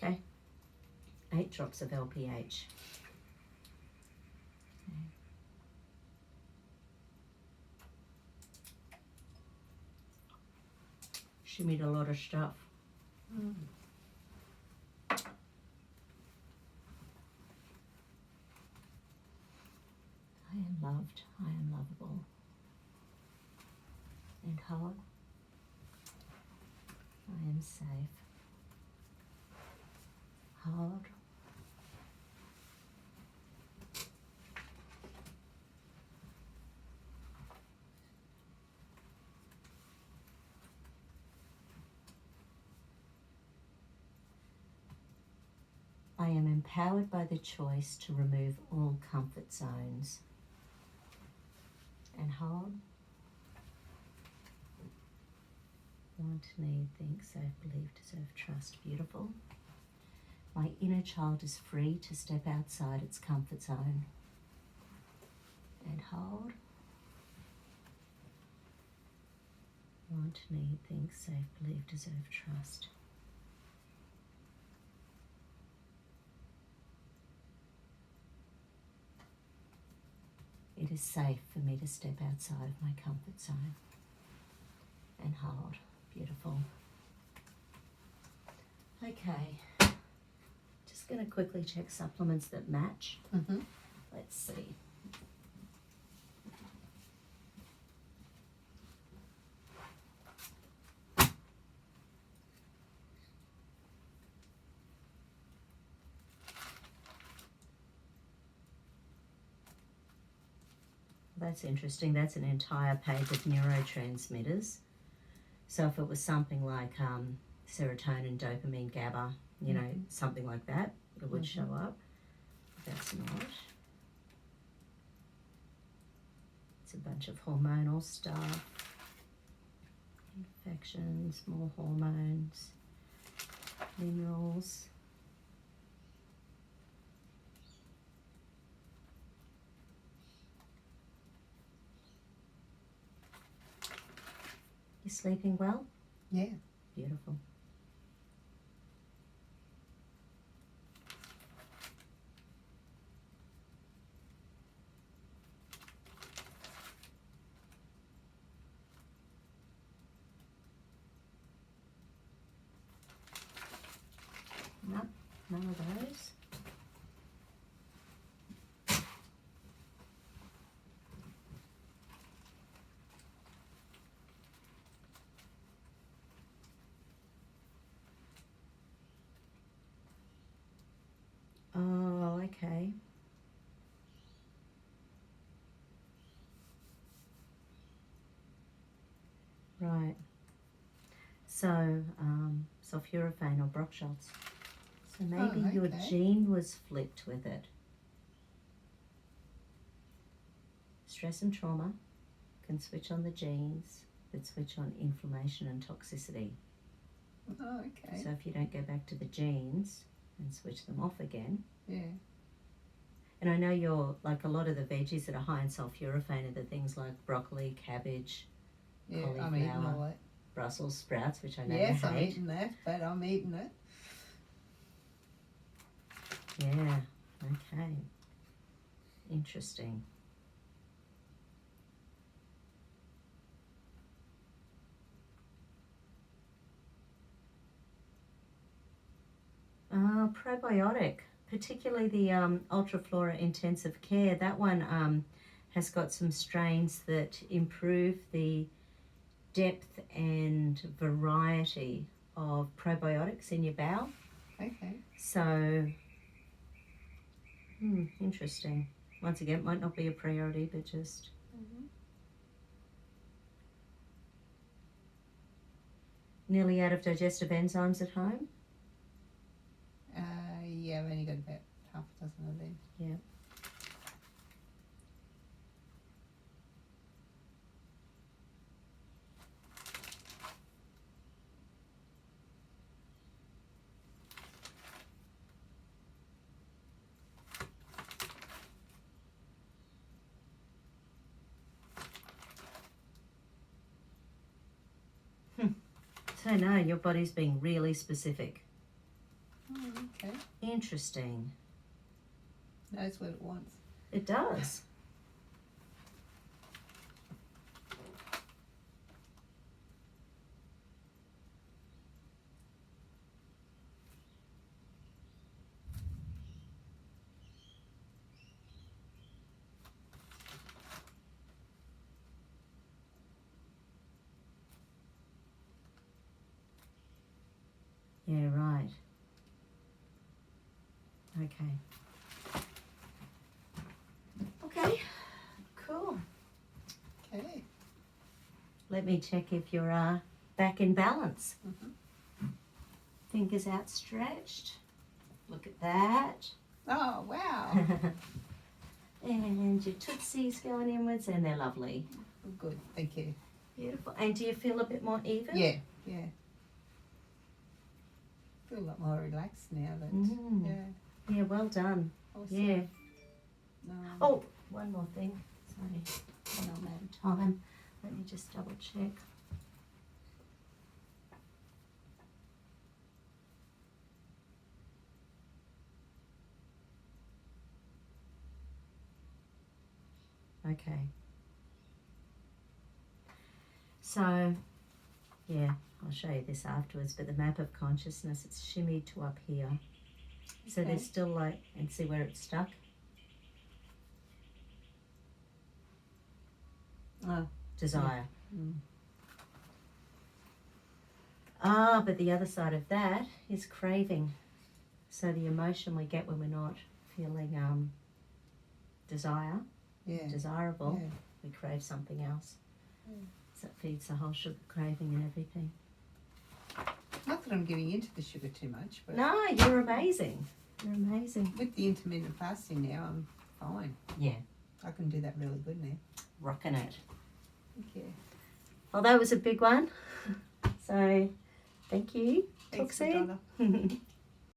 okay. 8 drops of LPH. Okay. Shimmied a lot of stuff. Mm. I am loved. I am lovable. And hold. I am safe. Hold. I am empowered by the choice to remove all comfort zones. And hold. Want, need, think, safe, believe, deserve, trust. Beautiful. My inner child is free to step outside its comfort zone. And hold. Want, need, think, safe, believe, deserve, trust. It is safe for me to step outside of my comfort zone. And hold. Beautiful. Okay. Just going to quickly check supplements that match. Mm-hmm. Let's see. That's interesting. That's an entire page of neurotransmitters. So if it was something like serotonin, dopamine, GABA, you know, something like that, it would show up. That's not. It's a bunch of hormonal stuff. Infections, more hormones, minerals. You sleeping well? Yeah. Beautiful. No, none of those. Oh, okay. Right. So, sulforaphane or Brock shots. So maybe your gene was flipped with it. Stress and trauma can switch on the genes that switch on inflammation and toxicity. Oh, okay. So if you don't go back to the genes and switch them off again. Yeah. And I know you're, like, a lot of the veggies that are high in sulforaphane are the things like broccoli, cabbage, Yeah, cauliflower, I'm eating all that. Brussels sprouts, which I know Yes, you I'm hate. eating that, but I'm eating it. Yeah, okay. Interesting. Probiotic, particularly the Ultraflora Intensive Care. That one has got some strains that improve the depth and variety of probiotics in your bowel. Okay. So, interesting. Once again, it might not be a priority, but just... Nearly out of digestive enzymes at home? Yeah, I've only got about half a dozen of them. Yeah. So no, your body's being really specific. Okay. Interesting. Knows what it wants. It does. Yeah, right. Okay. Okay, cool. Okay. Let me check if you're back in balance. Mm-hmm. Fingers outstretched. Look at that. Oh, wow. And your tootsies going inwards, and they're lovely. Good. Thank you. Beautiful. And do you feel a bit more even? Yeah. Yeah. Feel a lot more relaxed now. That, yeah. Yeah, well done. Awesome. Yeah. No. Oh, one more thing. Sorry, I'm out of time. Let me just double check. Okay. So, yeah, I'll show you this afterwards, but the map of consciousness, it's shimmied to up here. So Okay. there's still like, and see where it's stuck? Oh. Desire. Mm. Ah, but the other side of that is craving. So the emotion we get when we're not feeling desire, Yeah. desirable, Yeah. we crave something else. Mm. So it feeds the whole sugar craving and everything. Not that I'm giving into the sugar too much, but No, you're amazing. You're amazing. with the intermittent fasting now, I'm fine. Yeah, I can do that really good now. rocking it. Thank you. Well, that was a big one. So, thank you. Thanks, Talk soon. Madonna.